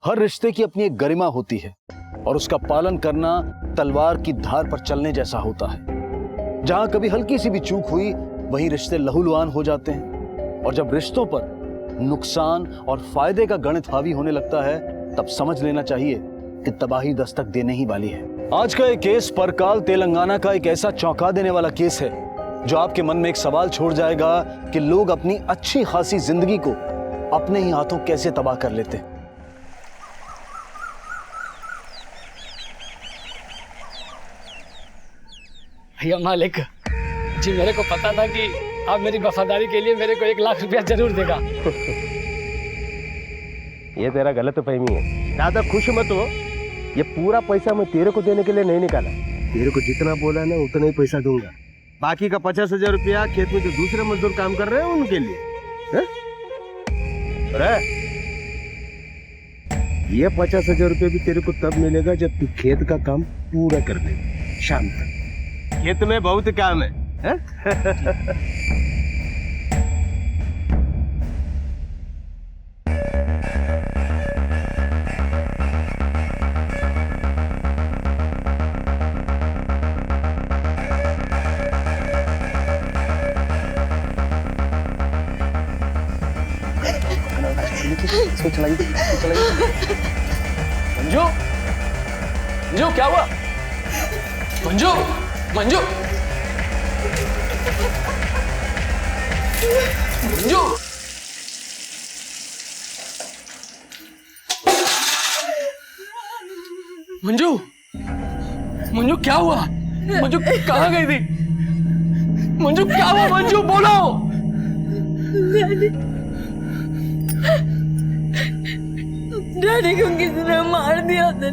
हर रिश्ते की अपनी एक गरिमा होती है और उसका पालन करना तलवार की धार पर चलने जैसा होता है। जहां कभी हल्की सी भी चूक हुई वहीं रिश्ते लहूलुहान हो जाते हैं, और जब रिश्तों पर नुकसान और फायदे का गणित हावी होने लगता है तब समझ लेना चाहिए कि तबाही दस्तक देने ही वाली है। आज का एक केस परकाल तेलंगाना का एक ऐसा चौंका देने वाला केस है जो आपके मन में एक सवाल छोड़ जाएगा कि लोग अपनी अच्छी खासी जिंदगी को अपने ही हाथों कैसे तबाह कर लेते हैं। भैया मालिक जी, मेरे को पता था कि आप मेरी वफादारी के लिए मेरे को 1 लाख रुपया जरूर देगा। ये तेरा गलत फहमी है। ज्यादा खुश मत हो, ये पूरा पैसा मैं तेरे को देने के लिए नहीं निकाला। तेरे को जितना बोला ना उतना ही पैसा दूंगा। बाकी का 50,000 रुपया खेत में जो दूसरे मजदूर काम कर रहे हैं उनके लिए है? अरे ये 50,000 रुपया भी तेरे को तब मिलेगा जब तू खेत का काम पूरा कर देगा। शाम तक खेत में बहुत काम है? मंजू, मंजू क्या हुआ? मंजू, मंजू, मंजू, मंजू, मंजू क्या हुआ? मंजू कहाँ गई थी? मंजू क्या हुआ? मंजू बोलो। डैडी को किसी ने मार दिया था।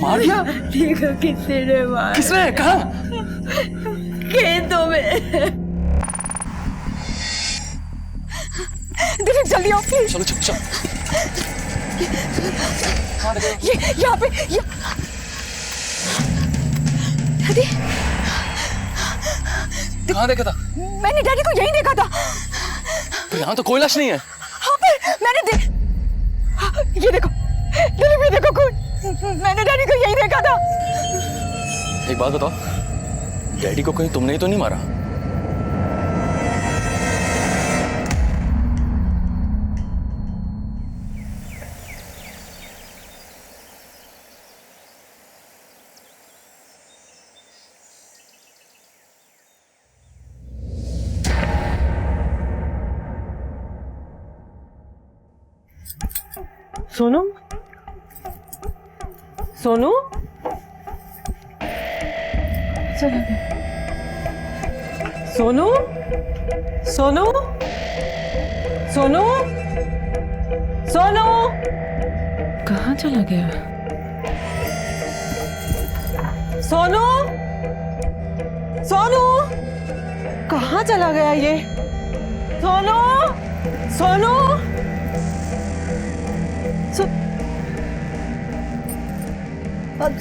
मार दिया? ठीक है, किसी ने मार। किसने? कहाँ? खेतों में। दिलीप जल्दी आओ प्लीज। चलो चलो चलो। ये यहाँ पे डैडी, कहाँ देखा था? मैंने डैडी को यहीं देखा था। तो यहाँ तो कोई लाश नहीं है। हाँ पर मैंने ये देखो दिलीप, ये देखो खून। मैंने डैडी को यहीं देखा था। एक बात बताओ, डैडी को कहीं तुमने ही तो नहीं मारा? सोनू, सोनू, चलो सोनू, सोनू, सोनू, सोनू कहाँ चला गया? सोनू, सोनू कहाँ चला गया ये? सोनू, सोनू,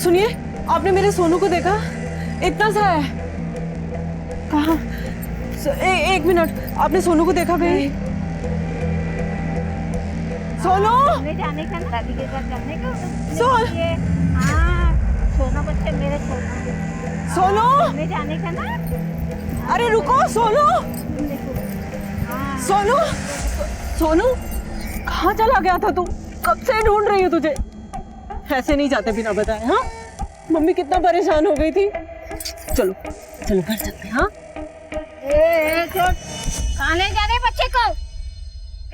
सुनिए, आपने मेरे सोनू को देखा? इतना सा है। कहाँ? एक मिनट, आपने सोनू को देखा भाई? सोनू जाने का, दादी के साथ जाने का। हाँ, सोनू बच्चे मेरे सोनू जाने का ना। अरे रुको सोनू, सोनू, सोनू कहाँ चला गया था तू? कब से ढूंढ रही हूँ तुझे। ऐसे नहीं जाते बिना बताए। हाँ, मम्मी कितना परेशान हो गई थी। चलो चलो घर चलते हैं। हाँ, कहाँ ले जा रहे बच्चे को?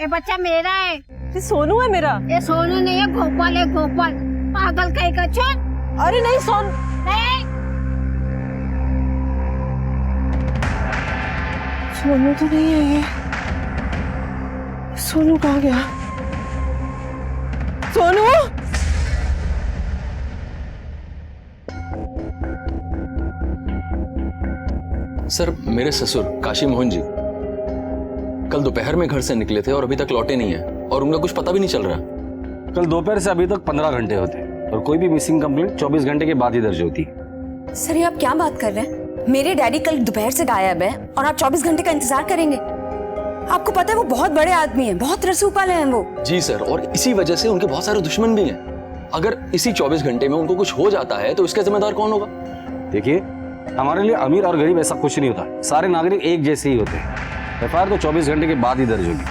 ये बच्चा मेरा है। ये सोनू है मेरा। ये सोनू नहीं है, गोपाल है, गोपाल। पागल कहीं का। छोड़। अरे नहीं सोनू नहीं, सोनू तो नहीं है ये। सोनू कहाँ गया? सोनू, सर, मेरे ससुर काशी मोहन जी कल दोपहर में घर से निकले थे और अभी तक लौटे नहीं है, और उनका कुछ पता भी नहीं चल रहा। कल दोपहर से अभी तक 15 घंटे होते हैं और कोई भी मिसिंग कंप्लेंट 24 घंटे के बाद ही दर्ज होती है। सर, ये आप क्या बात कर रहे हैं? मेरे डैडी कल दोपहर से गायब है और आप 24 घंटे का इंतजार करेंगे? आपको पता है वो बहुत बड़े आदमी हैं, बहुत रसूखवाले हैं वो। जी सर, और इसी वजह से उनके बहुत सारे दुश्मन भी हैं। अगर इसी 24 घंटे में उनको कुछ हो जाता है तो इसका जिम्मेदार कौन होगा? देखिए, हमारे लिए अमीर और गरीब ऐसा कुछ नहीं होता, सारे नागरिक एक जैसे ही होते हैं। एफआईआर तो 24 घंटे के बाद ही दर्ज होगी।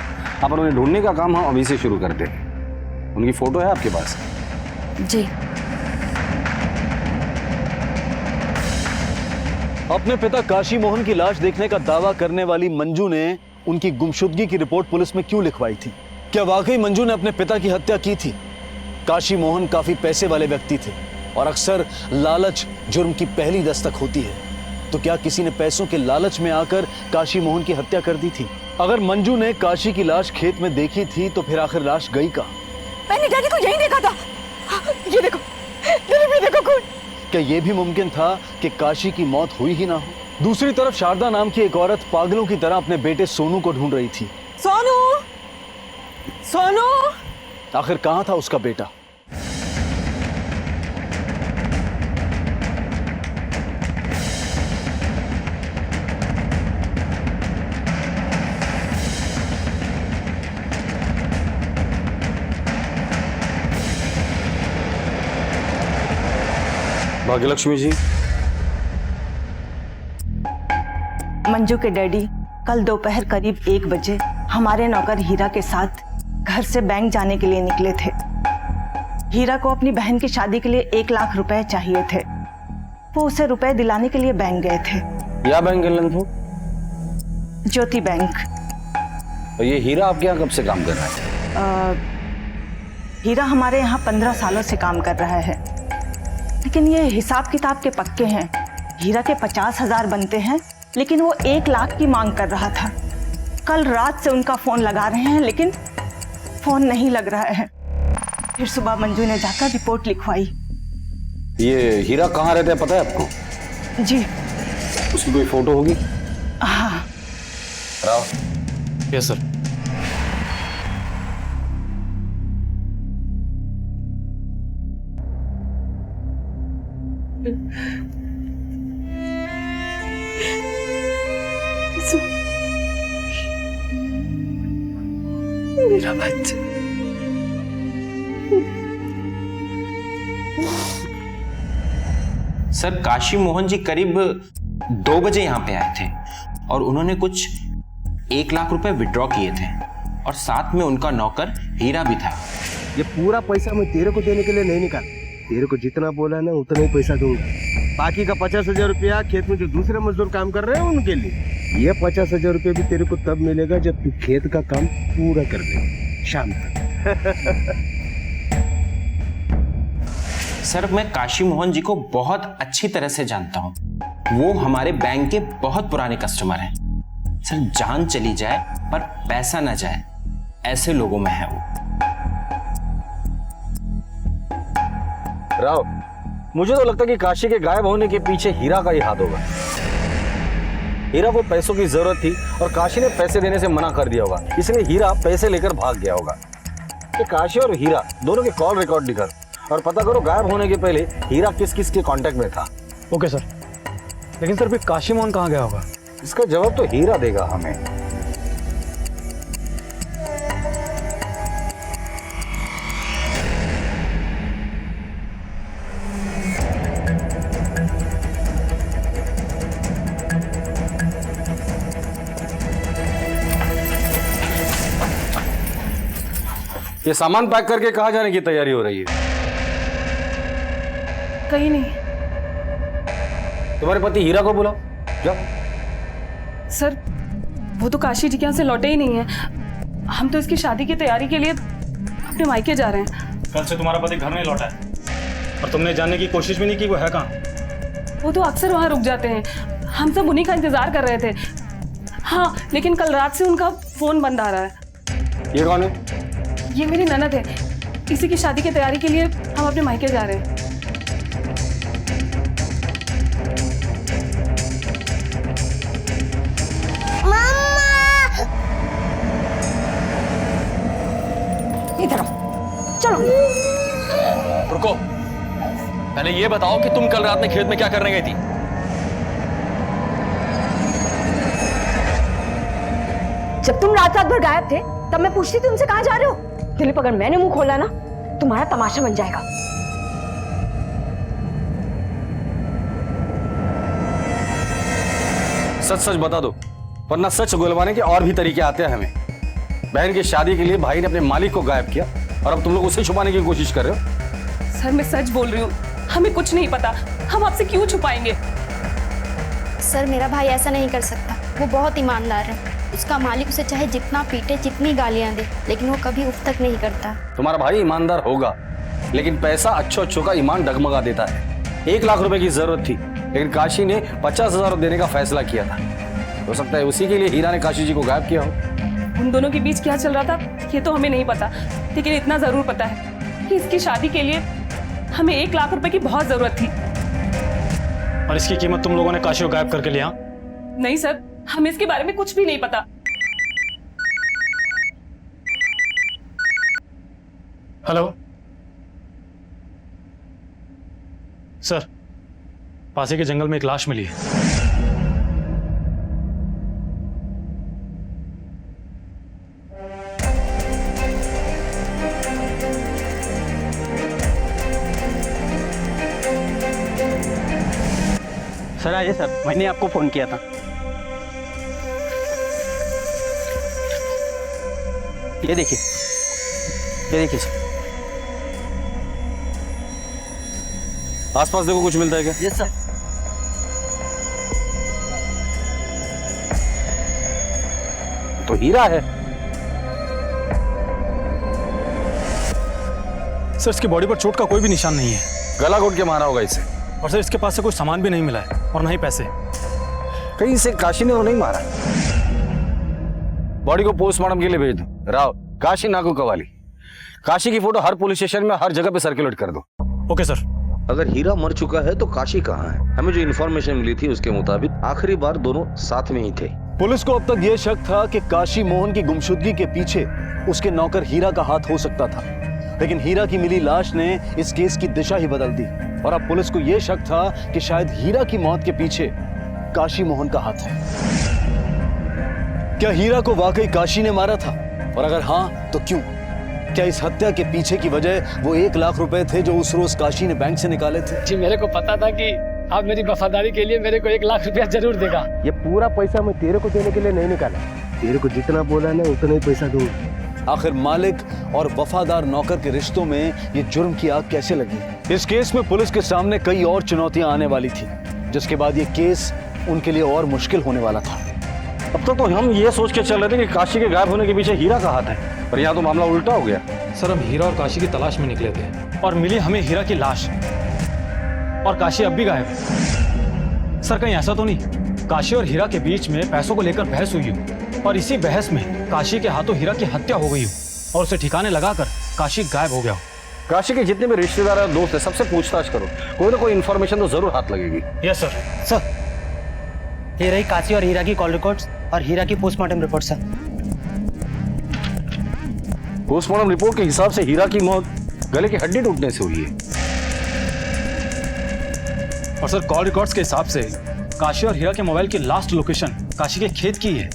अपन उन्हें ढूंढने का काम हम अभी से शुरू करते हैं। उनकी फोटो है आपके पास? जी। अपने पिता काशी मोहन की लाश देखने का दावा करने वाली मंजू ने उनकी गुमशुदगी की रिपोर्ट पुलिस में क्यों लिखवाई थी? क्या वाकई मंजू ने अपने पिता की हत्या की थी? काशी मोहन काफी पैसे वाले व्यक्ति थे और अक्सर लालच जुर्म की पहली दस्तक होती है। तो क्या किसी ने पैसों के लालच में आकर काशी मोहन की हत्या कर दी थी? अगर मंजू ने काशी की लाश खेत में देखी थी तो फिर आखिर लाश गई कहाँ? मैंने डैडी को यही देखा था। ये देखो, ये देखो खून। क्या यह भी मुमकिन था कि काशी की मौत हुई ही ना हो? दूसरी तरफ शारदा नाम की एक औरत पागलों की तरह अपने बेटे सोनू को ढूंढ रही थी। सोनू, सोनू, आखिर कहां था उसका बेटा? भाग्यलक्ष्मी जी, मंजू के डैडी कल दोपहर करीब 1 बजे हमारे नौकर हीरा के साथ घर से बैंक जाने के लिए निकले थे। हीरा को अपनी बहन की शादी के लिए 1 लाख रुपए चाहिए थे। वो उसे रुपए दिलाने के लिए बैंक गए थे। या बैंक गलन थो? ज्योति बैंक। और ये हीरा आपके यहाँ कब से काम कर रहा है? हीरा हमारे यहाँ 15 सालों से काम कर रहा है, लेकिन ये हिसाब किताब के पक्के हैं। हीरा के 50,000 बनते हैं, लेकिन वो 1 लाख की मांग कर रहा था। कल रात से उनका फोन लगा रहे हैं, लेकिन फोन नहीं लग रहा है। फिर सुबह मंजू ने जाकर रिपोर्ट लिखवाई। ये हीरा कहाँ रहता है पता है आपको? जी। उसकी कोई फोटो होगी? हाँ। राव। Yes sir. मेरा बच्चा। सर, काशी मोहन जी करीब 2 बजे यहाँ पे आए थे और उन्होंने कुछ 1 लाख रुपए विड्रॉ किए थे और साथ में उनका नौकर हीरा भी था। ये पूरा पैसा मैं तेरे को देने के लिए नहीं निकाला। तेरे को जितना बोला ना उतना ही पैसा दूंगा। बाकी का 50,000 रुपया खेत में जो दूसरे मजदूर काम कर रहे हैं उनके लिए। ये 50,000 रुपया भी तेरे को तब मिलेगा जब तू खेत का काम पूरा कर दे शाम तक। सर, मैं काशी मोहन जी को बहुत अच्छी तरह से जानता हूँ। वो हमारे बैंक के बहुत पुराने कस्टमर हैं। सर, जान चली जाए पर पैसा ना जाए, ऐसे लोगों में है वो। राव, मुझे तो लगता है कि काशी के गायब होने के पीछे हीरा का ही हाथ होगा। हीरा को पैसों की जरूरत थी और काशी ने पैसे देने से मना कर दिया होगा, इसलिए हीरा पैसे लेकर भाग गया होगा। ये काशी और हीरा दोनों के कॉल रिकॉर्ड निकाल और पता करो गायब होने के पहले हीरा किस किस के कांटेक्ट में था। ओके सर, लेकिन सर फिर काशी मोहन कहाँ गया होगा? इसका जवाब तो हीरा देगा हमें। ये सामान पैक करके कहाँ जाने की तैयारी हो रही है? कहीं नहीं। तुम्हारे पति हीरा को बुलाओ, जाओ। सर, वो तो काशी जी के यहाँ से लौटे ही नहीं है। हम तो इसकी शादी की तैयारी के लिए अपने मायके जा रहे हैं। कल से तुम्हारा पति घर नहीं लौटा है और तुमने जानने की कोशिश भी नहीं की वो है कहाँ? वो तो अक्सर वहाँ रुक जाते हैं, हम सब उन्हीं का इंतजार कर रहे थे। हाँ, लेकिन कल रात से उनका फोन बंद आ रहा है। ये कौन है? ये मेरी ननद है। इसी की शादी की तैयारी के लिए हम अपने मायके जा रहे हैं। इधर चलो। रुको, पहले ये बताओ कि तुम कल रात में खेत में क्या करने गई थी? जब तुम रात रात भर गायब थे तब मैं पूछती थी तुमसे कहाँ जा रहे हो। दिलीप, अगर मैंने मुंह खोला ना तुम्हारा तमाशा बन जाएगा। सच सच बता दो, वरना सच गुलवाने के और भी तरीके आते हैं हमें। बहन की शादी के लिए भाई ने अपने मालिक को गायब किया और अब तुम लोग उसे छुपाने की कोशिश कर रहे हो। सर मैं सच बोल रही हूँ, हमें कुछ नहीं पता, हम आपसे क्यों छुपाएंगे। सर मेरा भाई ऐसा नहीं कर सकता, वो बहुत ईमानदार है। उसका मालिक उसे चाहे जितना पीटे, जितनी गालियां दे, लेकिन वो कभी उफ तक नहीं करता। तुम्हारा भाई ईमानदार होगा, लेकिन पैसा अच्छों का ईमान डगमगा देता है। 1 लाख रुपए की जरूरत थी, लेकिन काशी ने 50,000 देने का फैसला किया था। हो सकता है उसी के लिए हीरा ने काशी जी को गायब किया हो। उन दोनों के बीच क्या चल रहा था ये तो हमें नहीं पता, लेकिन इतना जरूर पता है कि इसकी शादी के लिए हमें 1 लाख रुपए की बहुत जरूरत थी। और इसकी कीमत तुम लोगों ने काशी को गायब करके लिया? नहीं सर, हमें इसके बारे में कुछ भी नहीं पता। हेलो सर, पासे के जंगल में एक लाश मिली है। सर आइए सर, मैंने आपको फोन किया था। ये देखिए, ये देखिए सर। आसपास देखो, कुछ मिलता है क्या? Yes sir. तो हीरा है। सर इसकी बॉडी पर चोट का कोई भी निशान नहीं है। गला घोट के मारा होगा इसे। और सर इसके पास से कोई सामान भी नहीं मिला है और ना ही पैसे। कहीं से काशी ने तो नहीं मारा। बॉडी को पोस्टमार्टम के लिए भेज दो। राव, काशी नागू कवाली। काशी की फोटो हर पुलिस स्टेशन में हर जगह पे सर्कुलेट कर दो। Okay sir. अगर हीरा मर चुका है तो काशी कहाँ है? हमें जो इन्फॉर्मेशन मिली थी उसके मुताबिक आखिरी बार दोनों साथ में ही थे। पुलिस को अब तक यह शक था कि काशी मोहन की गुमशुदगी के पीछे उसके नौकर हीरा का हाथ हो सकता था, लेकिन हीरा की मिली लाश ने इस केस की दिशा ही बदल दी और अब पुलिस को यह शक था कि शायद हीरा की मौत के पीछे काशी मोहन का हाथ है। क्या हीरा को वाकई काशी ने मारा था? और अगर हाँ तो क्यों? क्या इस हत्या के पीछे की वजह वो 1 लाख रुपए थे जो उस रोज काशी ने बैंक से निकाले थे? जी मेरे को पता था कि आप मेरी वफादारी के लिए मेरे को 1 लाख रुपया जरूर देगा। ये पूरा पैसा मैं तेरे को देने के लिए नहीं निकाला। तेरे को जितना बोला ना उतना ही पैसा दूंगा। आखिर मालिक और वफादार नौकर के रिश्तों में ये जुर्म की आग कैसे लगी? इस केस में पुलिस के सामने कई और चुनौतियां आने वाली थी, जिसके बाद ये केस उनके लिए और मुश्किल होने वाला था। अब तक तो हम ये सोच के चल रहे थे कि काशी के गायब होने के पीछे हीरा का हाथ है, पर यहाँ तो मामला उल्टा हो गया। सर हम हीरा और काशी की तलाश में निकले थे और मिली हमें हीरा की लाश, और काशी अब भी गायब है। सर कहीं ऐसा तो नहीं काशी और हीरा के बीच में पैसों को लेकर बहस हुई हो और इसी बहस में काशी के हाथों हीरा की हत्या हो गई हो और उसे ठिकाने लगाकर काशी गायब हो गया हो? काशी के जितने भी रिश्तेदार और दोस्त हैं सबसे पूछताछ करो, कोई ना कोई इन्फॉर्मेशन तो जरूर हाथ लगेगी। Yes sir. सर ये रही काशी और हीरा की कॉल रिकॉर्ड्स और हीरा की postmortem report sir. Postmortem report के हिसाब से हीरा की मौत गले की हड्डी टूटने से हुई है। और सर कॉल रिकॉर्ड्स के हिसाब से काशी और हीरा के मोबाइल की लास्ट लोकेशन काशी के खेत की है।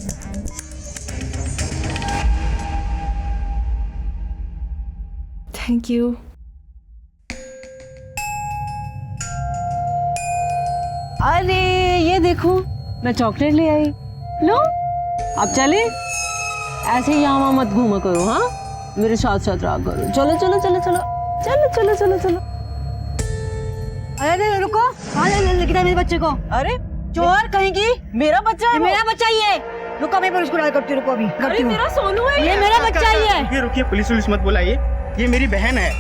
Thank you. अरे ये देखो मैं चॉकलेट ले आई। लो अब चले। ऐसे ही यहाँ मत घूमा करो, हाँ मेरे साथ साथ रहा करो। चलो चलो चलो चलो चलो चलो चलो चलो। अरे रुको, कहाँ ले गया मेरे बच्चे को? अरे चोर कहेंगी, मेरा बच्चा है। मेरा बच्चा ही है। रुको मैं पुलिस को डायल करती हूँ। रुको अभी अरे मेरा सोनू है ये मेरा बच्चा ही है। रुकिए, पुलिस पुलिस मत बुलाइए, ये मेरी बहन है।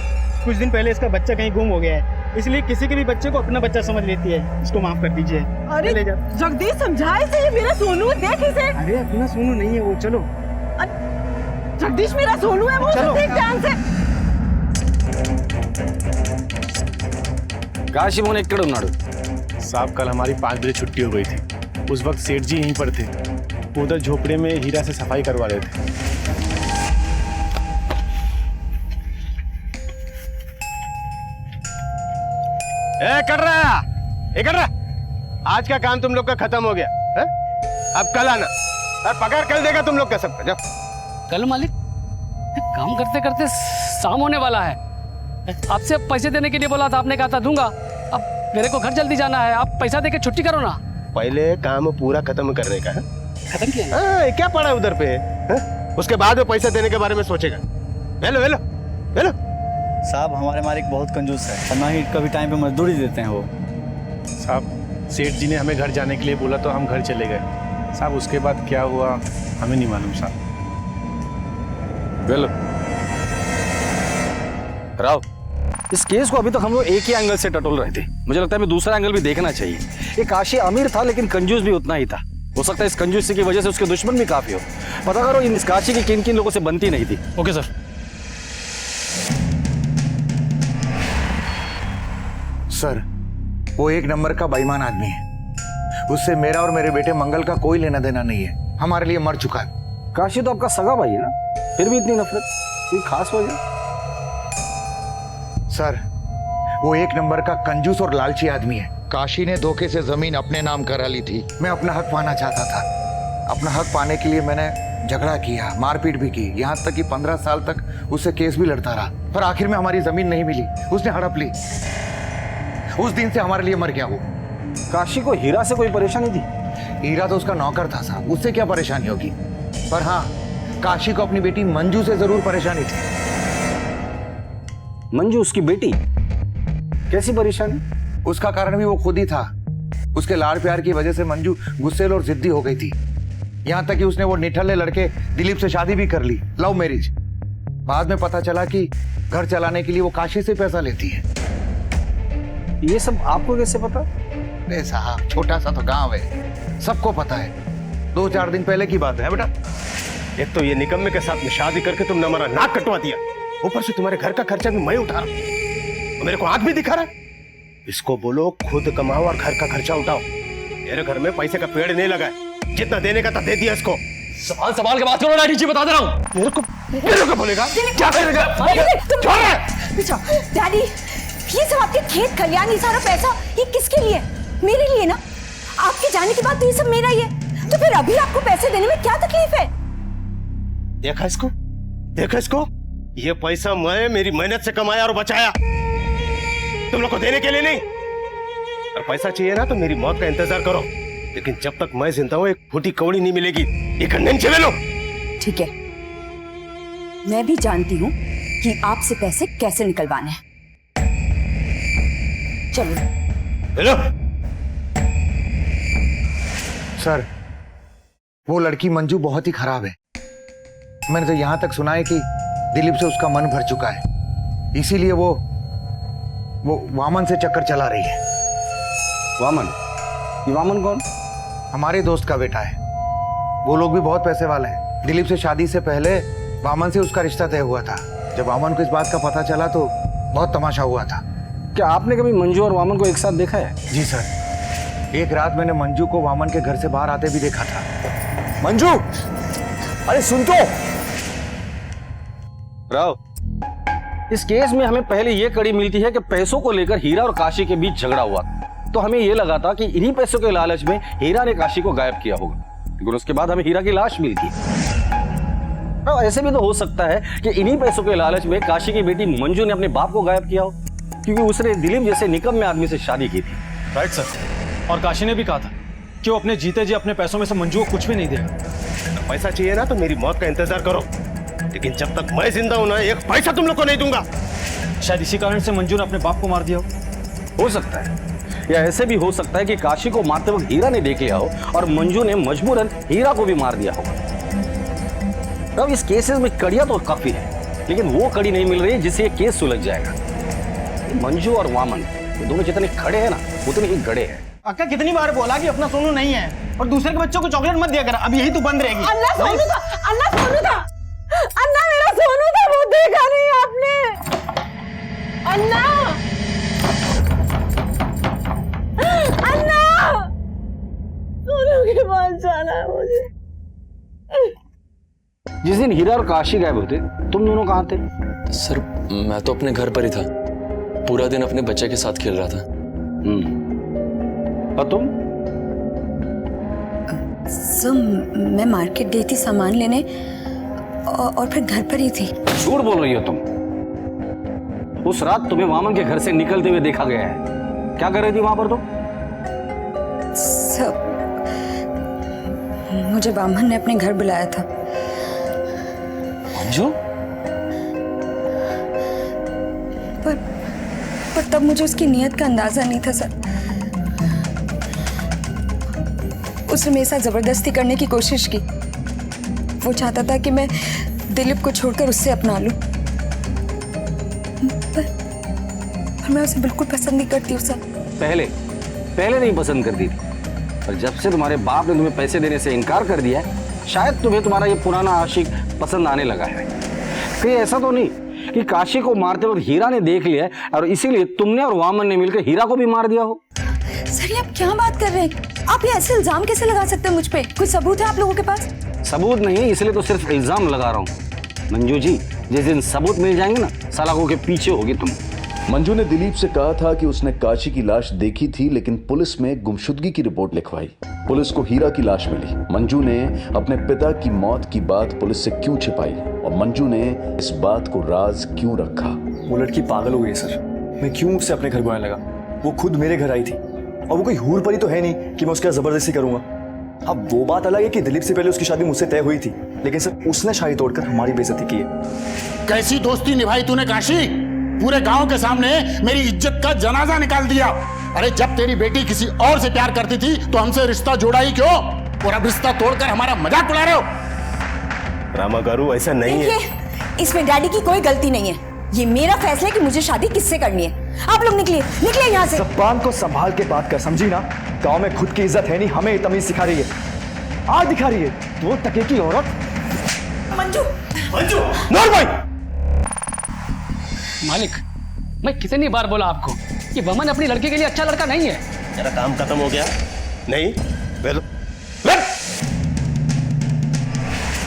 कुछ दिन पहले इसका बच्चा कहीं गुम हो गया है, इसलिए किसी के भी बच्चे को अपना बच्चा समझ लेती है। इसको माफ कर दीजिए। अरे जगदीश समझाए से, ये मेरा सोनू है, देख इसे। अरे अपना सोनू नहीं है वो, चलो। जगदीश मेरा सोनू है वो, देख ध्यान से। काशी मोहन एक्कड़ उन्नाडु साहब कल हमारी 5 बजे छुट्टी हो गई थी। उस वक्त सेठ जी यहीं पर थे, उधर झोपड़े में हीरा से सफाई करवा रहे थे। कर रहा आज का काम तुम लोग का खत्म हो गया है? अब कल आना। और पगार कल देगा तुम लोग का सबका। जाओ। कल मालिक, काम करते करते शाम होने वाला है। आपसे अब पैसे देने के लिए बोला था, आपने कहा था दूंगा। अब मेरे को घर जल्दी जाना है, आप पैसा देके छुट्टी करो ना। पहले काम पूरा खत्म करने का है। खत्म किया? हाँ, क्या पड़ा उधर पे है? उसके बाद में पैसा देने के बारे में सोचेगा। Hello hello hello. साहब हमारे मालिक बहुत कंजूस है और ना ही कभी टाइम पे मजदूरी देते हैं वो। साहब सेठ जी ने हमें घर जाने के लिए बोला तो हम घर चले गए साहब। उसके बाद क्या हुआ हमें नहीं मालूम साहब। वेल राव, इस केस को अभी तक हम लोग एक ही एंगल से टटोल रहे थे। मुझे लगता है हमें दूसरा एंगल भी देखना चाहिए। ये काशी अमीर था लेकिन कंजूस भी उतना ही था। हो सकता है इस कंजूसी की वजह से उसके दुश्मन भी काफी हो। पता करो इन काशी की किन किन लोगों से बनती नहीं थी। Okay sir. सर वो एक नंबर का बेईमान आदमी है। उससे मेरा और मेरे बेटे मंगल का कोई लेना देना नहीं है। हमारे लिए मर चुका है। काशी तो आपका सगा भाई है ना, फिर भी इतनी नफरत, कोई खास वजह? सर वो एक नंबर का कंजूस और लालची आदमी है। काशी ने धोखे से जमीन अपने नाम करा ली थी। मैं अपना हक पाना चाहता था। अपना हक पाने के लिए मैंने झगड़ा किया, मारपीट भी की, यहाँ तक कि 15 साल तक उससे केस भी लड़ता रहा। पर आखिर में हमारी जमीन नहीं मिली, उसने हड़प ली। उस दिन से हमारे लिए मर गया वो। काशी को हीरा से कोई परेशानी थी? हीरा तो उसका नौकर था साहब, उससे क्या परेशानी होगी। पर हाँ, काशी को अपनी बेटी मंजू से जरूर परेशानी थी। मंजू उसकी बेटी? कैसी परेशानी? उसका कारण भी वो खुद ही था। उसके लाड़ प्यार की वजह से मंजू गुस्सेल और जिद्दी हो गई थी। यहाँ तक कि उसने वो निठल्ले लड़के दिलीप से शादी भी कर ली, लव मैरिज। बाद में पता चला कि घर चलाने के लिए वो काशी से पैसा लेती है। ये सब आपको कैसे पता? अरे साहब छोटा सा तो गांव है, सबको पता है। 2-4 दिन पहले की बात है बेटा। एक तो ये निकम्मे के साथ में शादी करके तुमने हमारा नाक कटवा दिया, ऊपर से तुम्हारे घर का खर्चा भी मैं उठा रहा हूं। मेरे को आंख भी दिखा रहा है। इसको बोलो खुद कमाओ और घर का खर्चा उठाओ। मेरे घर में पैसे का पेड़ नहीं लगा है, जितना देने का था दे दिया इसको। सवाल के बात करो डैडी जी, बता दे रहा हूँ। मेरे को बोलेगा क्या करेगा? डैडी ये सब आपके खेत खलियान, ये सारा पैसा ये किसके लिए? मेरे लिए ना। आपके जाने के बाद तो ये सब मेरा ही है, तो फिर अभी आपको पैसे देने में क्या तकलीफ है? देखा इसको, देखा इसको। ये पैसा मैं मेरी मेहनत से कमाया और बचाया, तुम लोग को देने के लिए नहीं। और पैसा चाहिए ना तो मेरी मौत का इंतजार करो, लेकिन जब तक मैं जिंदा हूं एक फूटी कौड़ी नहीं मिलेगी। ये कंडेन चले लो। ठीक है, मैं भी जानती हूँ कि आपसे पैसे कैसे निकलवाने हैं। चलो। हेलो सर, वो लड़की मंजू बहुत ही खराब है। मैंने तो यहां तक सुना है कि दिलीप से उसका मन भर चुका है, इसीलिए वो वामन से चक्कर चला रही है। वामन? ये वामन कौन? हमारे दोस्त का बेटा है। वो लोग भी बहुत पैसे वाले हैं। दिलीप से शादी से पहले वामन से उसका रिश्ता तय हुआ था। जब वामन को इस बात का पता चला तो बहुत तमाशा हुआ था। क्या आपने कभी मंजू और वामन को एक साथ देखा है? जी सर, एक रात मैंने मंजू को वामन के घर से बाहर आते भी देखा था। मंजू, अरे सुन तो। राव, इस केस में हमें पहले यह कड़ी मिलती है कि पैसों को लेकर हीरा और काशी के बीच झगड़ा हुआ, तो हमें यह लगा था कि इन्हीं पैसों के लालच में हीरा ने काशी को गायब किया होगा, लेकिन उसके बाद हमें हीरा की लाश मिलती। तो ऐसे भी तो हो सकता है कि इन्हीं पैसों के लालच में काशी की बेटी मंजू ने अपने बाप को गायब किया हो, क्योंकि उसने दिलीप जैसे निकम्मे आदमी से शादी की थी। Right sir. और काशी ने भी कहा था कि वो अपने जीते जी अपने पैसों में से मंजू को कुछ भी नहीं देगा। पैसा चाहिए ना तो मेरी मौत का इंतजार करो, लेकिन जब तक मैं जिंदा हूं ना एक पैसा तुम लोग को नहीं दूंगा। शायद इसी कारण से मंजू ने अपने बाप को मार दिया हो सकता है, या ऐसे भी हो सकता है कि काशी को मारते वक्त हीरा ने देख लिया हो और मंजू ने मजबूरन हीरा को भी मार दिया होगा। अब इस केसेस में कड़ियां तो काफी है, लेकिन वो कड़ी नहीं मिल रही जिससे ये केस सुलझ जाएगा। मंजू और वामन ये दोनों जितने खड़े हैं ना उतने ही गड़े हैं। अक्का कितनी बार बोला कि अपना सोनू नहीं है और दूसरे के बच्चों को चॉकलेट मत दिया कर, अब यही तो बंद रहेगी। अन्ना सोनू था, अन्ना सोनू था, अन्ना मेरा सोनू था, वो देखा नहीं आपने? अन्ना, अन्ना, सोनू के पास जाना है मुझे। जिस दिन हीरा और काशी गायब होते तुम दोनों कहाँ थे? सर मैं तो अपने घर पर ही था, पूरा दिन अपने बच्चे के साथ खेल रहा था। और तुम? सर मैं मार्केट गई थी सामान लेने और फिर घर पर ही थी। झूठ बोल रही हो तुम। उस रात तुम्हें वामन के घर से निकलते हुए देखा गया है। क्या कर रही थी वहां पर तुम? सर मुझे वामन ने अपने घर बुलाया था। मंजू? पर तब मुझे उसकी नीयत का अंदाजा नहीं था सर। उसने मेरे साथ जबरदस्ती करने की कोशिश की। वो चाहता था कि मैं दिलीप को छोड़कर उससे अपना लूं। पर मैं उसे बिल्कुल पसंद नहीं करती हूँ सर। पहले नहीं पसंद करती थी, पर जब से तुम्हारे बाप ने तुम्हें पैसे देने से इनकार कर दिया है, शायद तुम्हें तुम्हारा ये पुराना आशिक पसंद आने लगा है। कहीं ऐसा तो नहीं कि काशी को मारते वक्त हीरा ने देख लिया और इसीलिए तुमने और वामन ने मिलकर हीरा को भी मार दिया हो? सर ये आप क्या बात कर रहे हैं? आप ये ऐसे इल्जाम कैसे लगा सकते हैं मुझ पे? कुछ सबूत है आप लोगों के पास? सबूत नहीं है, इसलिए तो सिर्फ इल्जाम लगा रहा हूँ। मंजू जी, जिस दिन सबूत मिल जाएंगे ना, सलाखों के पीछे होगी तुम। मंजू ने दिलीप से कहा था कि उसने काशी की लाश देखी थी, लेकिन पुलिस में गुमशुदगी की रिपोर्ट लिखवाई। पुलिस को हीरा की लाश मिली। मंजू ने अपने पिता की मौत की बात पुलिस से क्यों छिपाई और मंजू ने इस बात को राज क्यों रखा? वो लड़की पागल हो गई सर। मैं क्यों उससे अपने घर बुलाने लगा? वो खुद मेरे घर आई थी और वो कोई हूर परी तो है नहीं कि मैं उसके साथ जबरदस्ती करूंगा। अब वो बात अलग है कि दिलीप से पहले उसकी शादी मुझसे तय हुई थी, लेकिन सर उसने शादी तोड़कर हमारी बेइज्जती की है। कैसी दोस्ती निभाई तूने काशी? पूरे गांव के सामने मेरी इज्जत का जनाजा निकाल दिया। अरे जब तेरी बेटी किसी और से प्यार करती थी तो हमसे रिश्ता जोड़ा ही क्यों? और अब रिश्ता तोड़कर हमारा मजाक उड़ा रहे हो? रामा गारू ऐसा नहीं है। इसमें डैडी की कोई गलती नहीं है। ये मेरा फैसला है कि मुझे शादी किससे करनी है। आप लोग निकलिए यहाँ से। जबान को संभाल के बात कर, समझी ना? गांव में खुद की इज्जत है नहीं, हमें तमीज सिखा रही है। आज दिखा रही है वो टके की औरत। मंजू नूर भाई, मालिक, मैं कितनी बार बोला आपको कि वमन अपनी लड़की के लिए अच्छा लड़का नहीं है। तेरा काम खत्म हो गया? नहीं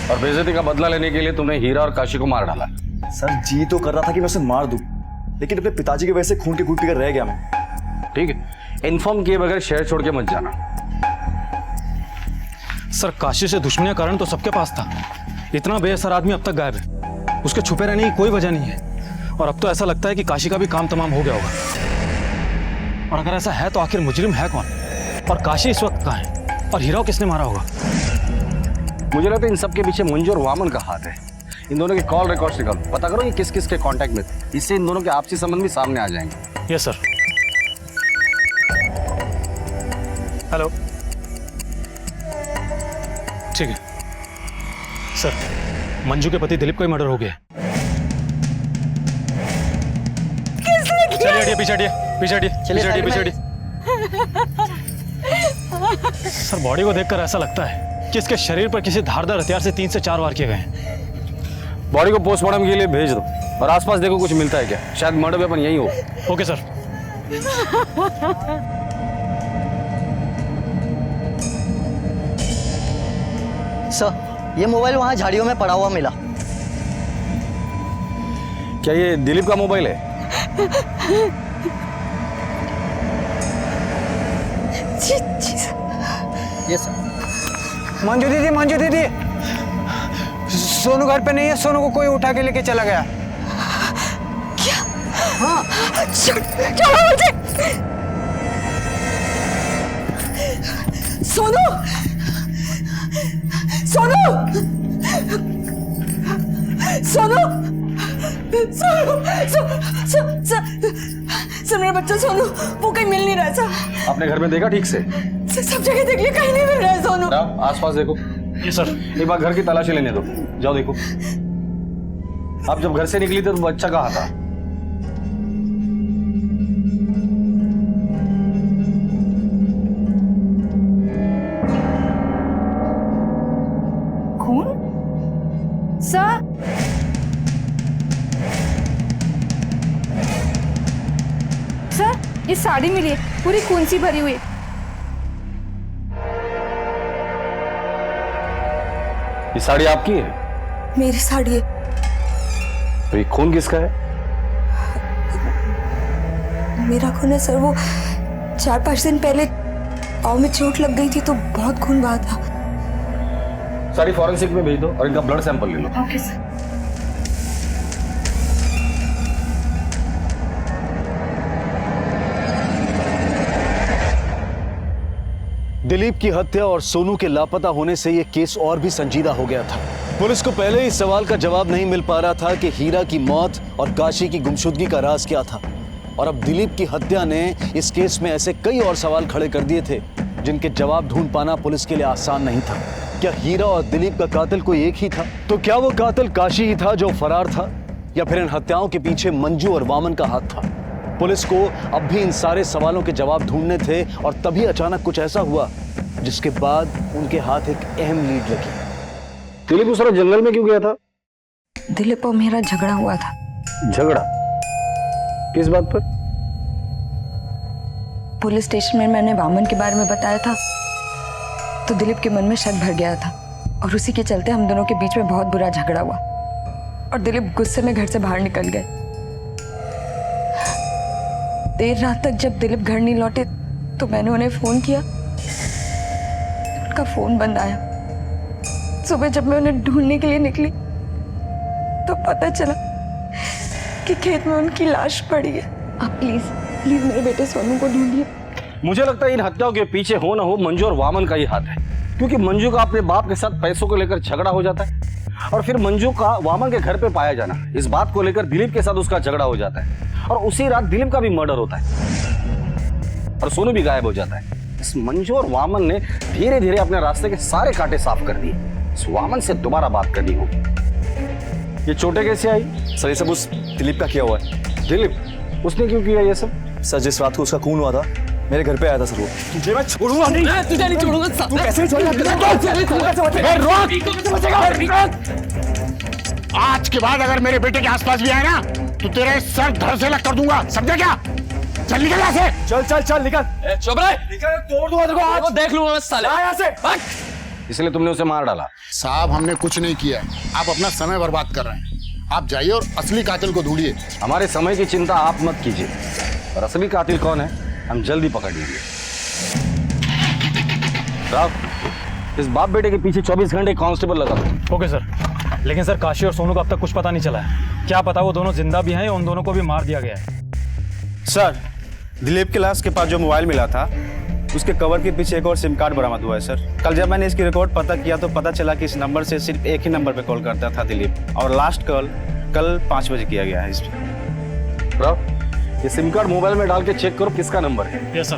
और बेइज्जती का बदला लेने के लिए तुमने हीरा और काशी को मार डाला। सर जी तो कर रहा था कि मैं उसे मार दूं, लेकिन अपने पिताजी की वजह से खून की घूंट पीकर रह गया मैं। ठीक है, इन्फॉर्म किए बगैर शहर छोड़ के मत जाना। सर काशी से दुश्मनी का कारण तो सबके पास था। इतना बेअसर आदमी अब तक गायब है, उसके छुपे रहने की कोई वजह नहीं है। और अब तो ऐसा लगता है कि काशी का भी काम तमाम हो गया होगा। और अगर ऐसा है तो आखिर मुजरिम है कौन? और काशी इस वक्त कहाँ है? और हीरा किसने मारा होगा? मुझे लगता है इन सब के पीछे मंजू और वामन का हाथ है। इन दोनों के कॉल रिकॉर्ड्स निकालो, पता करो ये किस किस के कांटेक्ट में थे। इससे इन दोनों के आपसी संबंध भी सामने आ जाएंगे। Yes sir. हेलो, ठीक है सर। मंजू के पति दिलीप का ही मर्डर हो गया। चलिए पीछे हटिए। सर बॉडी को देखकर ऐसा लगता है कि इसके शरीर पर किसी धारदार हथियार से 3 से 4 वार किए गए हैं। बॉडी को पोस्टमार्टम के लिए भेज दो और आसपास देखो कुछ मिलता है क्या। शायद मर्डर वेपन यही हो। Okay sir. सर ये मोबाइल वहां झाड़ियों में पड़ा हुआ मिला। क्या ये दिलीप का मोबाइल है? जी सर। Yes sir. मंजू दीदी, सोनू घर पे नहीं है। सोनू को कोई उठा के लेके चला गया। क्या? हाँ। चलो मुझे। सोनू मेरा बच्चा सोनू, वो कहीं मिल नहीं रहा सर। अपने घर में देखा ठीक से? सब जगह देख लिया, कहीं नहीं मिल रहा है सोनू। आसपास देखो। जी सर। एक बार घर की तलाशी लेने दो, जाओ देखो। आप जब घर से निकली थी तो बच्चा कहाँ था? खून? सर ये साड़ी मिली है, पूरी खून सी भरी हुई। ये साड़ी आपकी है? मेरी साड़ी है। तो ये खून किसका है? मेरा खून है सर। वो 4-5 दिन पहले पाँव में चोट लग गई थी तो बहुत खून बहा था। सारी फॉरेंसिक में भेज दो और इनका ब्लड सैंपल ले लो। Okay sir. दिलीप की हत्या और सोनू के लापता होने से यह केस और भी संजीदा हो गया था। पुलिस को पहले इस सवाल का जवाब नहीं मिल पा रहा था कि हीरा की मौत और काशी की गुमशुदगी का राज क्या था, और अब दिलीप की हत्या ने इस केस में ऐसे कई और सवाल खड़े कर दिए थे जिनके जवाब ढूंढ पाना पुलिस के लिए आसान नहीं था। क्या हीरा और दिलीप का कातिल कोई एक ही था? तो क्या वो कातिल काशी ही था जो फरार था, या फिर इन हत्याओं के पीछे मंजू और वामन का हाथ था? पुलिस को अब भी इन सारे सवालों के जवाब ढूंढने थे, और तभी अचानक कुछ ऐसा हुआ जिसके बाद उनके हाथ एक अहम लीड लगी। दिलीप उस तरह जंगल में क्यों गया था? दिलीप और मेरा झगड़ा हुआ था। झगड़ा? किस बात पर? पुलिस स्टेशन में मैंने वामन के बारे में बताया था तो दिलीप के मन में शक भर गया था, और उसी के चलते हम दोनों के बीच में बहुत बुरा झगड़ा हुआ और दिलीप गुस्से में घर से बाहर निकल गए। देर रात तक जब दिलीप घर नहीं लौटे तो मैंने उन्हें फोन किया, उनका फोन बंद आया। सुबह जब मैं उन्हें ढूंढने के लिए निकली तो पता चला कि खेत में उनकी लाश पड़ी है। आप प्लीज मेरे बेटे सोनू को ढूंढिए। मुझे लगता है इन हत्याओं के पीछे हो ना हो मंजू और वामन का ही हाथ है, क्योंकि मंजू का अपने बाप के साथ पैसों को लेकर झगड़ा हो जाता है, और फिर मंजू का वामन के घर पे पाया जाना, इस बात को लेकर दिलीप के साथ उसका झगड़ा हो जाता है, और उसी रात दिलीप का भी मर्डर होता है और सोनू भी गायब हो जाता है। इस मंजू और वामन ने धीरे धीरे अपने रास्ते के सारे कांटे साफ कर दिए। इस वामन से दोबारा बात करनी होगी। ये चोटें कैसे आई? सर ये सब उस दिलीप का किया हुआ है। दिलीप? उसने क्यों किया ये सब? सर जिस रात को उसका खून हुआ था मेरे घर पे आया था सर वो। तुझे मैं छोड़ूंगा नहीं। मैं तुझे नहीं छोड़ूंगा। तू कैसे आज के बाद अगर मेरे बेटे के आसपास भी आए ना तो तेरे सर धड़ से अलग कर दूंगा, समझा क्या? चल निकल यहाँ से। चल चल चल निकल। चुप रहे। निकल, तोड़ दूंगा तेरे को आज। देख लूंगा मैं साले। यहाँ से। इसलिए तुमने उसे मार डाला? साहब हमने कुछ नहीं किया है, आप अपना समय बर्बाद कर रहे हैं। आप जाइए और असली कातिल को ढूंढिए। हमारे समय की चिंता आप मत कीजिए, और असली कातिल कौन है हम जल्दी पकड़ लेंगे। राव, इस बाप बेटे के पीछे 24 घंटे कांस्टेबल लगा दो। Okay sir. लेकिन सर काशी और सोनू का अब तक कुछ पता नहीं चला है। क्या पता वो दोनों जिंदा भी हैं या उन दोनों को भी मार दिया गया है। सर दिलीप के लाश के पास जो मोबाइल मिला था उसके कवर के पीछे एक और सिम कार्ड बरामद हुआ है सर। कल जब मैंने इसकी रिकॉर्ड पता किया तो पता चला कि इस नंबर से सिर्फ एक ही नंबर पे कॉल करता था दिलीप, और लास्ट कॉल कल 5 बजे किया गया है इस पे। राव, ये सिम कार्ड मोबाइल में डाल के चेक करो किसका नंबर है। Yes sir.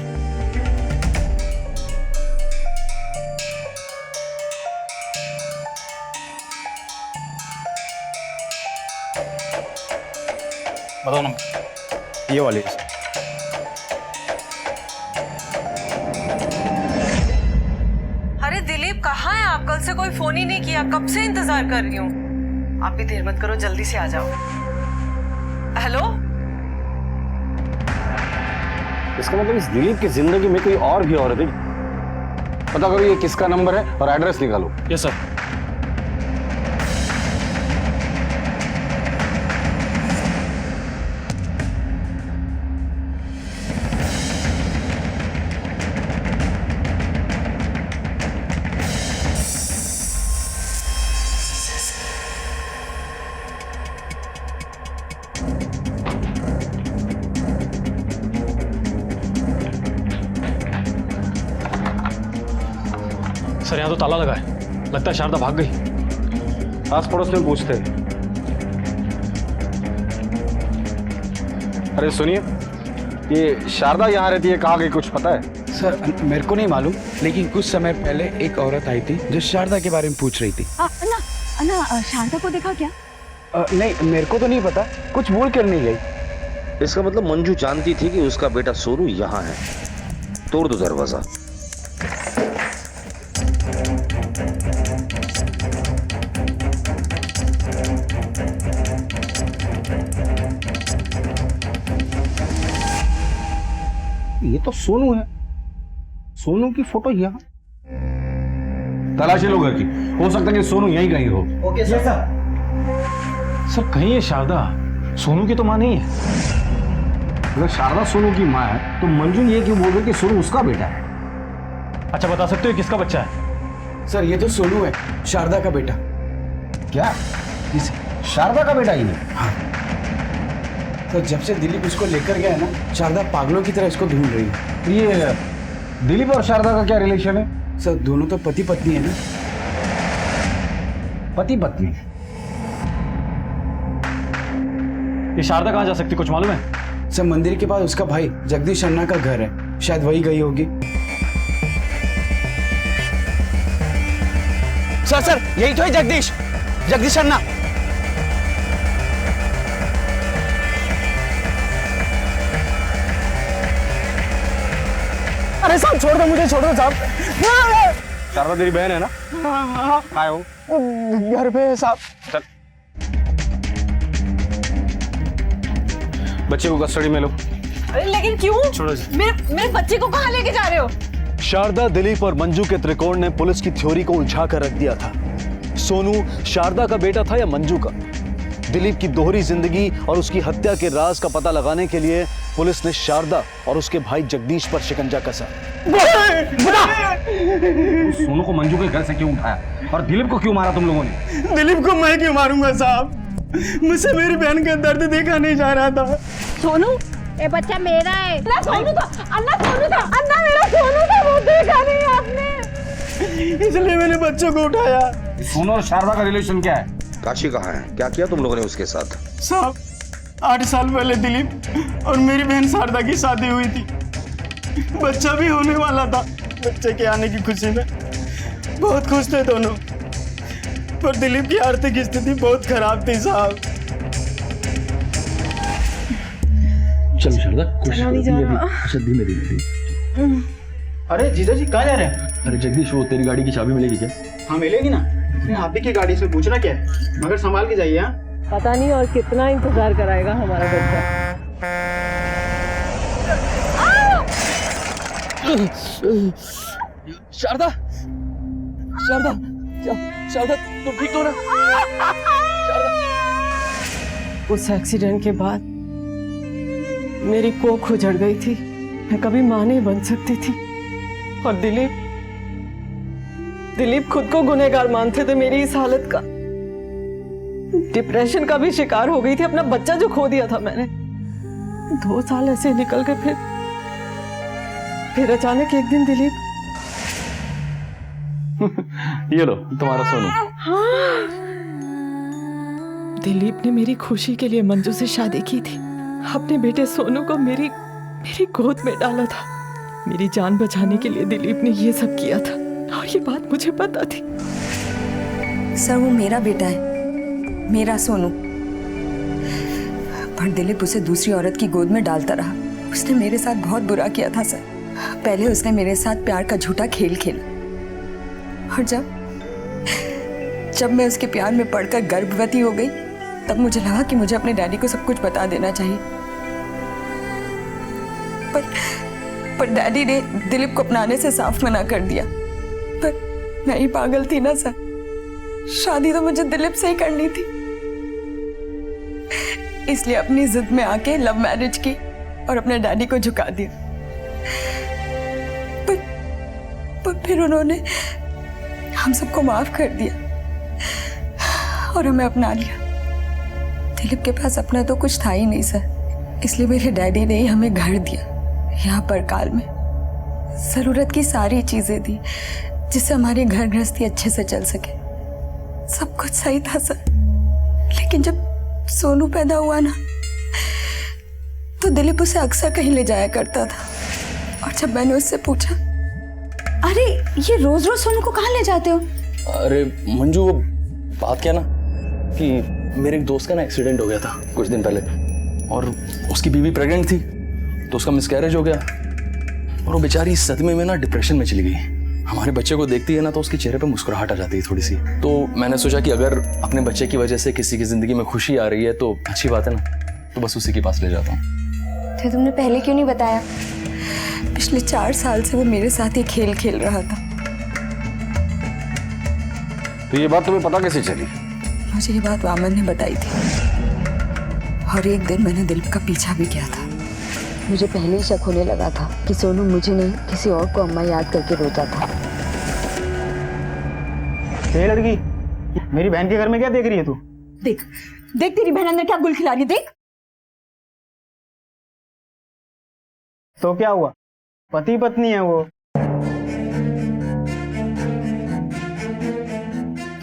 बताओ नंबर। ये वाली है। अरे दिलीप कहाँ है आप? कल से कोई फोन ही नहीं किया, कब से इंतजार कर रही हूँ। आप भी देर मत करो, जल्दी से आ जाओ। हेलो? इसका मतलब इस दिलीप की जिंदगी में कोई और भी औरत है। पता करो ये किसका नंबर है और एड्रेस निकालो। Yes sir. सर यहाँ तो ताला लगा है, लगता है शारदा भाग गई। आस पड़ोस में पूछते हैं। अरे सुनिए, ये शारदा यहाँ रहती है, कहाँ गई कुछ पता है? सर मेरे को नहीं मालूम, लेकिन कुछ समय पहले एक औरत आई थी जो शारदा के बारे में पूछ रही थी। अन्ना शारदा को देखा क्या? नहीं मेरे को तो नहीं पता, कुछ बोल कर नहीं गई। इसका मतलब मंजू जानती थी कि उसका बेटा सोनू यहाँ है। तोड़ दो दरवाजा। ये तो सोनू है, सोनू की फोटो यहाँ। तलाशी लो घर की, हो सकता है कि सोनू यहीं कहीं हो। Okay sir. सर कहीं ये शारदा सोनू की तो मां नहीं है। अगर शारदा सोनू की मां है तो मंजू ये क्यों बोल रही कि सोनू उसका बेटा है? अच्छा बता सकते हो किसका बच्चा है? सर ये तो सोनू है, शारदा का बेटा। क्या शारदा का बेटा ही है? हाँ। तो जब से दिलीप इसको लेकर गया है ना, शारदा पागलों की तरह इसको ढूंढ रही है। ये दिलीप और शारदा का क्या रिलेशन है? सर दोनों तो पति पत्नी है ना। पति पत्नी? ये शारदा कहाँ जा सकती, कुछ मालूम है? सर मंदिर के पास उसका भाई जगदीश अन्ना का घर है, शायद वही गई होगी। सर यही तो है जगदीश अन्ना। अरे साहब छोड़ दो, मुझे छोड़ दो साहब। शारदा तेरी बहन है ना? हाँ हो घर पे है साहब। चल बच्चे को कस्टडी में लो। अरे लेकिन क्यों? छोड़ो। मेरे बच्चे को कहाँ लेके जा रहे हो? शारदा, दिलीप और मंजू के त्रिकोण ने पुलिस की थ्योरी को उलझा कर रख दिया था। सोनू शारदा का बेटा था या मंजू का? दिलीप की दोहरी जिंदगी और उसकी हत्या के राज का पता लगाने के लिए पुलिस ने शारदा और उसके भाई जगदीश पर शिकंजा कसा। सोनू को मंजू के घर से क्यों उठाया और दिलीप को क्यों मारा तुम लोगों ने? दिलीप को मैं क्यों मारूंगा साहब? मुझसे मेरी बहन का दर्द देखा नहीं जा रहा था। सोनू, ये बच्चा मेरा है। अन्ना सोनू था, अन्ना मेरा सोनू था, वो देखा नहीं आपने, इसलिए मैंने बच्चों को उठाया। सोनू और शारदा का रिलेशन क्या है? काशी कहाँ है? क्या किया तुम लोगों ने उसके साथ? साहब 8 साल पहले दिलीप और मेरी बहन शारदा की शादी हुई थी। बच्चा भी होने वाला था। बच्चे के आने की खुशी में बहुत खुश थे दोनों, पर दिलीप की आर्थिक स्थिति बहुत खराब थी साहब। चल शारदा, कुछ नहीं जा रहा। अच्छा धीमे धीमे। अरे जीजा जी कहाँ जा रहे हैं? अरे जगदीश, वो तेरी गाड़ी की चाबी मिलेगी क्या? हाँ मिलेगी ना। आप ही की गाड़ी से पूछना क्या है, मगर संभाल के जाइए। पता नहीं और कितना इंतजार कराएगा हमारा बच्चा। शारदा, शारदा, शारदा तुम ठीक हो ना? उस एक्सीडेंट के बाद मेरी कोख उजड़ गई थी। मैं कभी मां नहीं बन सकती थी। और दिलीप खुद को गुनहगार मानते थे मेरी इस हालत का। डिप्रेशन का भी शिकार हो गई थी। अपना बच्चा जो खो दिया था मैंने। 2 साल ऐसे निकल गए। फिर अचानक एक दिन दिलीप। ये लो तुम्हारा सोनू। हाँ। दिलीप ने मेरी खुशी के लिए मंजू से शादी की थी। अपने बेटे सोनू को मेरी गोद में डाला था। मेरी जान बचाने के लिए दिलीप ने ये सब किया था और ये बात मुझे पता थी। सर वो मेरा बेटा है, मेरा सोनू। पर दिलीप उसे दूसरी औरत की गोद में डालता रहा। उसने मेरे साथ बहुत बुरा किया था सर। पहले उसने मेरे साथ प्यार का झूठा खेल खेला और जब मैं उसके प्यार में पड़कर गर्भवती हो गई, तब मुझे लगा कि मुझे अपने डैडी को सब कुछ बता देना चाहिए। पर डैडी ने दिलीप को अपनाने से साफ मना कर दिया। पर मैं ही पागल थी ना सर। शादी तो मुझे दिलीप से ही करनी थी, इसलिए अपनी जिद में आके लव मैरिज की और अपने डैडी को झुका दिया। पर फिर उन्होंने हम सबको माफ कर दिया और हमें अपना लिया। दिलीप के पास अपना तो कुछ था ही नहीं सर, इसलिए मेरे डैडी ने ही हमें घर दिया यहाँ पर काल में। जरूरत की सारी चीजें दी जिससे हमारी घर गृहस्थी अच्छे से चल सके। सब कुछ सही था सर, लेकिन जब सोनू पैदा हुआ ना, तो दिलीप उसे अक्सर कहीं ले जाया करता था। और जब मैंने उससे पूछा, अरे ये रोज रोज सोनू को कहाँ ले जाते हो? अरे मंजू, वो बात क्या ना कि मेरे एक दोस्त का ना एक्सीडेंट हो गया था कुछ दिन पहले, और उसकी बीवी प्रेग्नेंट थी, तो उसका मिसकैरेज हो गया और वो बेचारी सदमे में ना डिप्रेशन में चली गई। हमारे बच्चे को देखती है ना तो उसके चेहरे पे मुस्कुराहट आ जाती है थोड़ी सी। तो मैंने सोचा कि अगर अपने बच्चे की वजह से किसी की जिंदगी में खुशी आ रही है तो अच्छी बात है ना, तो बस उसी के पास ले जाता हूँ। तो तुमने पहले क्यों नहीं बताया? पिछले 4 साल से वो मेरे साथ ही खेल खेल रहा था। तो ये बात तुम्हें पता कैसे चली? मुझे ये बात वामन ने बताई थी और एक दिन मैंने दिलीप का पीछा भी किया था। मुझे पहले ही शक होने लगा था कि सोनू मुझे नहीं किसी और को अम्मा याद करके रोता था। ये लड़की मेरी बहन के घर में क्या देख रही है तू? देख देख तेरी बहन अंदर क्या गुल खिला रही है, देख। तो क्या हुआ, पति पत्नी है वो।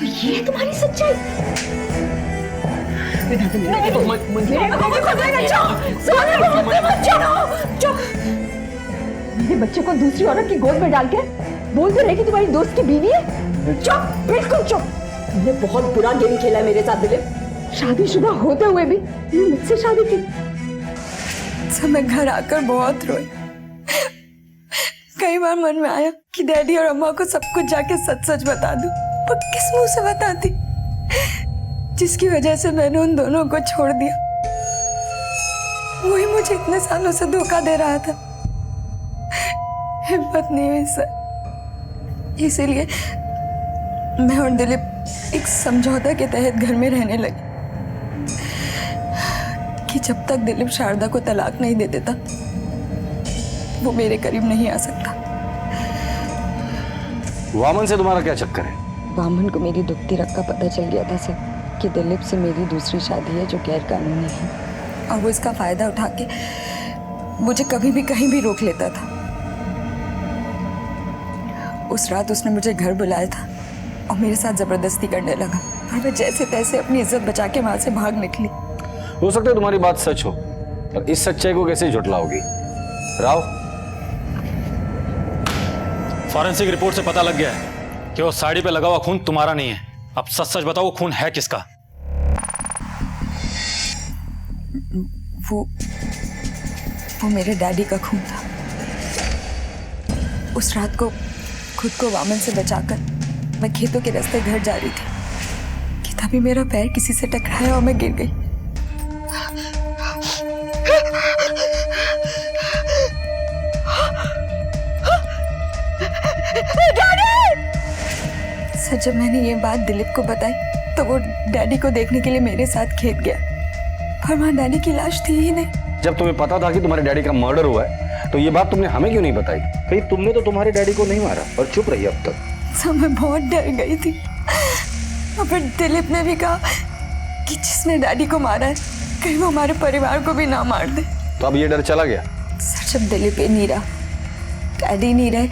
ये है तुम्हारी सच्चाई? मेरे बच्चे को दूसरी औरत की गोद में डाल के बोलते रहे कि तुम्हारी दोस्त की बीवी है। चुप, बिल्कुल चुप। तुमने बहुत बुरा गेम खेला है मेरे साथ दिलीप। शादीशुदा होते हुए भी तुमने मुझसे शादी की। सब मैं घर आकर बहुत रोई। कई बार मन में आया कि डैडी और अम्मा को सब कुछ जाके सच सच बता दूं, पर किस मुंह से बताती, जिसकी वजह से मैंने उन दोनों को छोड़ दिया। वही मुझे इतने सालों से धोखा दे रहा था। हिम्मत नहीं हुई सर, इसीलिए मैं और दिलीप एक समझौता के तहत घर में रहने लगे कि जब तक दिलीप शारदा को तलाक नहीं दे देता वो मेरे करीब नहीं आ सकता। वामन से तुम्हारा क्या चक्कर है? वामन को मेरी दुखती रग का पता चल गया था सर कि दिलीप से मेरी दूसरी शादी है जो गैर कानूनी है, और वो इसका फायदा उठा के मुझे कभी भी कहीं भी रोक लेता था। उस रात उसने मुझे घर बुलाया था और मेरे साथ जबरदस्ती करने लगा, और मैं जैसे तैसे अपनी इज्जत बचा के वहां से भाग निकली। हो सकता है तुम्हारी बात सच हो, पर इस सच्चाई को कैसे झुटलाओगी? राव, फॉरेंसिक रिपोर्ट से पता लग गया है कि वो साड़ी पे लगा हुआ खून तुम्हारा नहीं है। अब सच सच बताओ वो खून है किसका? वो मेरे डैडी का खून था। उस रात को खुद को वामन से बचाकर मैं खेतों के रास्ते घर जा रही थी कि तभी मेरा पैर किसी से टकराया और मैं गिर गई। सर, जब मैंने ये बात दिलीप को बताई तो वो डैडी को देखने के लिए मेरे साथ खेत गया, पर वहां डैडी की लाश थी ही नहीं। जब तुम्हें पता था कि तुम्हारे डैडी का मर्डर हुआ है तो ये बात तुमने हमें क्यों नहीं बताई? कहीं तुमने तो तुम्हारे डैडी को नहीं मारा और चुप रही अब तक। सब मैं बहुत डर गई थी, और फिर दिलीप ने भी कहा कि जिसने डैडी को मारा है कहीं वो हमारे परिवार को भी ना मार दे। तो अब ये डर चला गया? सर, जब दिलीप ही नहीं रहा, डैडी नहीं रहे,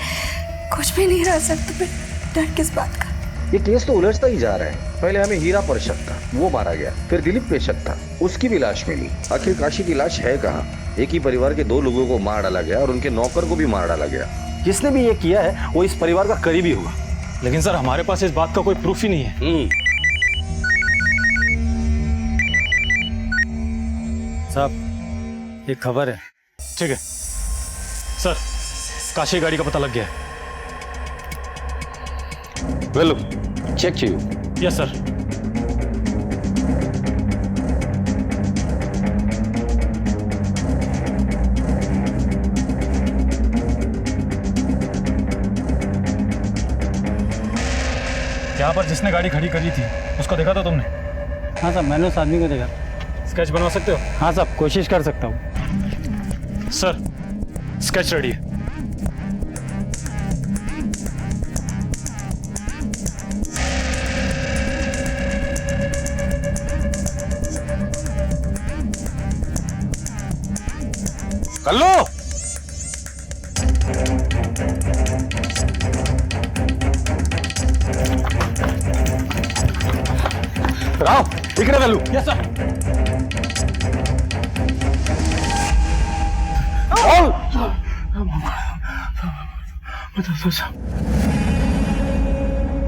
कुछ भी नहीं रह सकता, फिर डर किस बात का? ये केस तो उलझता ही जा रहा है। पहले हमें हीरा पर शक था, वो मारा गया, फिर दिलीप पे शक था, उसकी भी लाश मिली। आखिर काशी की लाश है कहाँ? एक ही परिवार के 2 लोगों को मार डाला गया और उनके नौकर को भी मार डाला गया। जिसने भी ये किया है वो इस परिवार का करीबी होगा। लेकिन सर हमारे पास इस बात का कोई प्रूफ ही नहीं है। साहब ये खबर है। ठीक है सर, काशी गाड़ी का पता लग गया है। वेल, चेक चाहिए। Yes sir. यहाँ पर जिसने गाड़ी खड़ी करी थी उसको देखा था तुमने? हाँ साहब, मैंने उस आदमी को देखा। स्केच बनवा सकते हो? हाँ साहब, कोशिश कर सकता हूँ। सर स्केच रेडी है। कर लो। राव, इकडे घालू। Yes sir.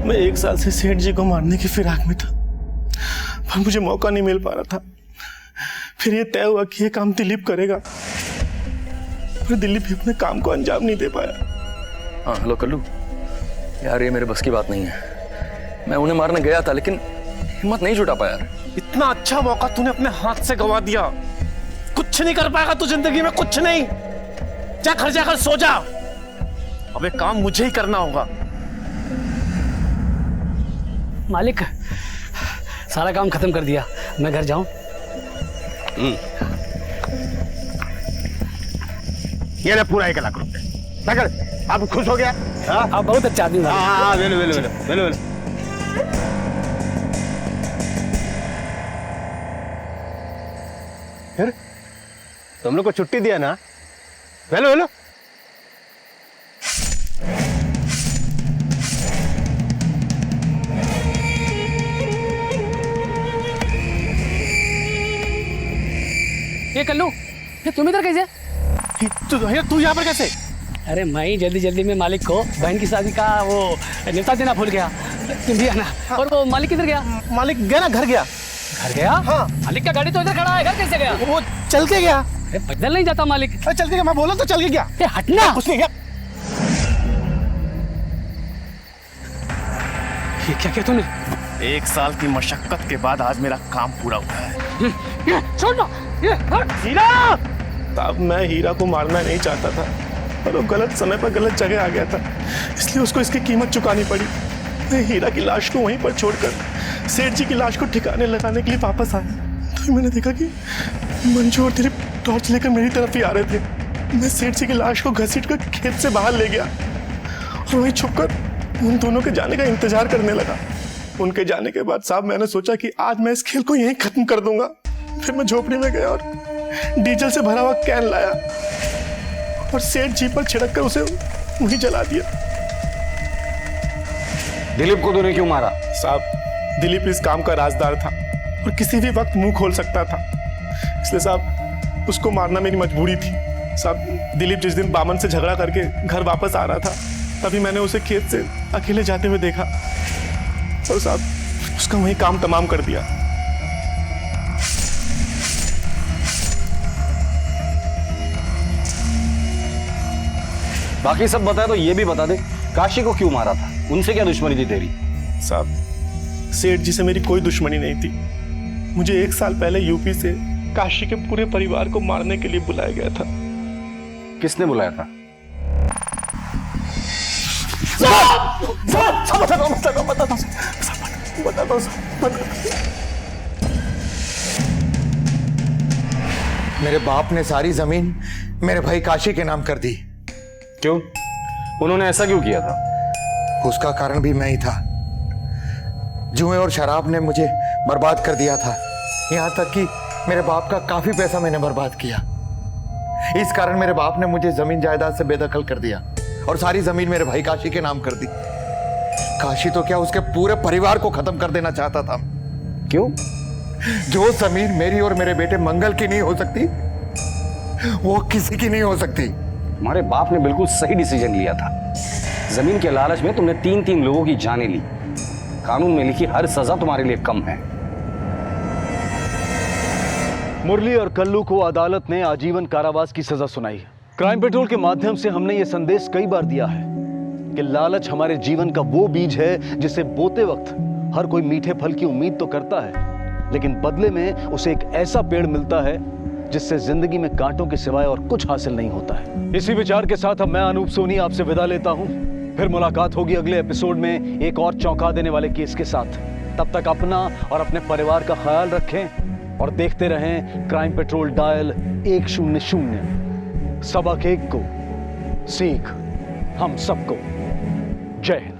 मैं 1 साल से सेठ जी को मारने की फिराक में था, पर मुझे मौका नहीं मिल पा रहा था। फिर ये तय हुआ कि ये काम दिलीप करेगा, पर दिलीप भी अपने काम को अंजाम नहीं दे पाया। हाँ हेलो कल्लू, यार ये मेरे बस की बात नहीं है। मैं उन्हें मारने गया था लेकिन हिम्मत नहीं जुटा पाया। इतना अच्छा मौका तूने अपने हाथ से गंवा दिया। कुछ नहीं कर पाएगा तू जिंदगी में, कुछ नहीं। जा घर जाकर सो जा। अब एक काम मुझे ही करना होगा। मालिक, सारा काम खत्म कर दिया, मैं घर जाऊं? ये ले पूरा 1 लाख रुपए। अब खुश हो गया? आप बहुत अच्छा आदमी। हाँ, तुम लोग को छुट्टी दिया ना, हेलो हेलो। ये कल्लू, ये तुम इधर कैसे? तू यहाँ पर कैसे? अरे मैं ही जल्दी जल्दी में मालिक को बहन की शादी का वो न्योता देना भूल गया। तुम भी आना। और वो मालिक किधर गया? मालिक गया ना, घर गया। घर गया? हाँ। मालिक का गाड़ी तो इधर खड़ा है, घर कैसे गया? वो चल के गया। अरे पैदल नहीं जाता मालिक। चल के गया, मैं बोला तो चल के गया। हटना। कुछ नहीं गया। ये क्या किया तूने? 1 साल की मशक्कत के बाद आज मेरा काम पूरा हुआ है। छोड़ दो। हीरा! तब मैं हीरा को मारना नहीं चाहता था, पर वो गलत समय पर गलत जगह आ गया था, इसलिए उसको इसकी कीमत चुकानी पड़ी। मैं हीरा की लाश को वहीं पर छोड़कर सेठ जी की लाश को ठिकाने लगाने के लिए वापस आया। तो मैंने देखा कि मंजू और दिलीप टॉर्च लेकर मेरी तरफ ही आ रहे थे। मैं सेठ जी की लाश को घसीट कर खेत से बाहर ले गया और वहीं छुपकर उन दोनों के जाने का इंतजार करने लगा। उनके जाने के बाद साहब मैंने सोचा कि आज मैं इस खेल को यहीं खत्म कर दूंगा। फिर मैं झोपड़ी में गया और डीजल से भरा हुआ कैन लाया और सेठ जी पर छिड़क कर उसे वहीं जला दिया। दिलीप को तूने क्यों मारा? साहब दिलीप इस काम का राजदार था और किसी भी वक्त मुंह खोल सकता था, इसलिए साहब उसको मारना मेरी मजबूरी थी। साहब दिलीप जिस दिन बामन से झगड़ा करके घर वापस आ रहा था, तभी मैंने उसे खेत से अकेले जाते हुए देखा और साहब उसका वही काम तमाम कर दिया। बाकी सब बताया तो ये भी बता दे, काशी को क्यों मारा था? उनसे क्या दुश्मनी थी तेरी? साहब सेठ जी से मेरी कोई दुश्मनी नहीं थी। मुझे 1 साल पहले यूपी से काशी के पूरे परिवार को मारने के लिए बुलाया गया था। किसने बुलाया था? मेरे बाप ने सारी जमीन मेरे भाई काशी के नाम कर दी। क्यों? उन्होंने ऐसा क्यों किया था? उसका कारण भी मैं ही था। जुए और शराब ने मुझे बर्बाद कर दिया था। यहां तक कि मेरे बाप का काफी पैसा मैंने बर्बाद किया। इस कारण मेरे बाप ने मुझे जमीन जायदाद से बेदखल कर दिया और सारी जमीन मेरे भाई काशी के नाम कर दी। काशी तो क्या उसके पूरे परिवार को खत्म कर देना चाहता था। क्यों? जो जमीन मेरी और मेरे बेटे मंगल की नहीं हो सकती, वो किसी की नहीं हो सकती। तुम्हारे बाप ने बिल्कुल सही डिसीजन लिया था। जमीन के लालच में तुमने 3 लोगों की जानें ली। कानून में लिखी हर सजा तुम्हारे लिए कम है। मुरली और कल्लू को अदालत ने आजीवन कारावास की सजा सुनाई है। क्राइम पेट्रोल के माध्यम से हमने ये संदेश कई बार दिया है कि लालच हमारे जीवन का वो बीज है जिसे बोते वक्त हर कोई मीठे फल की उम्मीद तो करता है, लेकिन बदले में उसे एक ऐसा पेड़ मिलता है जिससे जिंदगी में कांटों के सिवाय और कुछ हासिल नहीं होता है। इसी विचार के साथ अब मैं अनूप सोनी आपसे विदा लेता हूं। फिर मुलाकात होगी अगले एपिसोड में एक और चौंका देने वाले केस के साथ। तब तक अपना और अपने परिवार का ख्याल रखें और देखते रहें क्राइम पेट्रोल डायल 100। सबक एक को, सीख हम सबको। जय हिंद।